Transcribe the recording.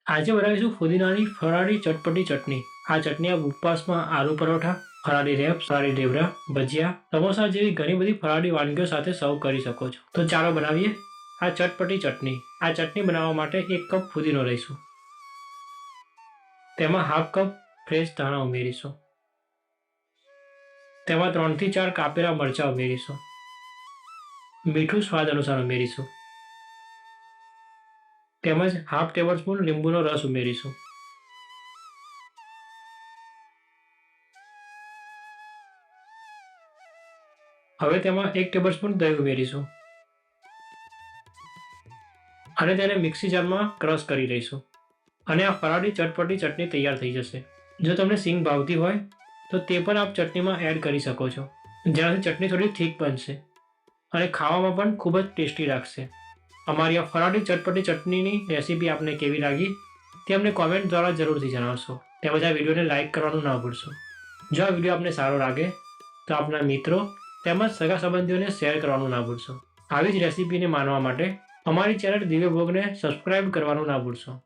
આજે બનાવીશું ફુદીનાની ફરાળી ચટપટી ચટણી। આ ચટણી આપ ઉપવાસમાં આલુ પરોઠા, ફરાળી રેપ, ફરાળી ઢેબરા, ભજીયા, સમોસા જેવી ઘણી બધી ફરાળી વાનગીઓ સાથે સર્વ કરી શકો છો। તો ચાલો બનાવીએ આ ચટપટી ચટણી। આ ચટણી બનાવવા માટે 1 કપ ફુદીનો લઈશું। તેમાં હાફ કપ ફ્રેશ ધાણા ઉમેરીશું। તેમાં 3 થી 4 કાપેલા મરચાં ઉમેરીશું। મીઠું સ્વાદ અનુસાર ઉમેરીશું। તેમજ હાફ ટેબલ સ્પૂન લીંબુનો રસ ઉમેરીશું। હવે તેમાં 1 ટેબલ સ્પૂન દહીં ઉમેરીશું અને તેને મિક્સી જારમાં ક્રશ કરી લઈશું અને આ ફરાળી ચટપટી ચટણી તૈયાર થઈ જશે। જો તમને સિંગ ભાવતી હોય તો તે પણ આપ ચટણીમાં એડ કરી શકો છો, જેનાથી ચટણી થોડી થીક બનશે અને ખાવામાં પણ ખૂબ જ ટેસ્ટી લાગશે। અમારી આ ફરાળી ચટપટી ચટણીની રેસીપી આપને કેવી લાગી તે અમને કોમેન્ટ દ્વારા જરૂરથી જણાવશો। તેમજ આ વિડીયોને લાઇક કરવાનું ના ભૂલશો। જો આ વિડીયો આપને સારો લાગે તો આપના મિત્રો તેમજ સગા સંબંધીઓને શેર કરવાનું ના ભૂલશો। આવી જ રેસીપીને માણવા માટે અમારી ચેનલ દિવ્ય ભોગને સબસ્ક્રાઇબ કરવાનું ના ભૂલશો।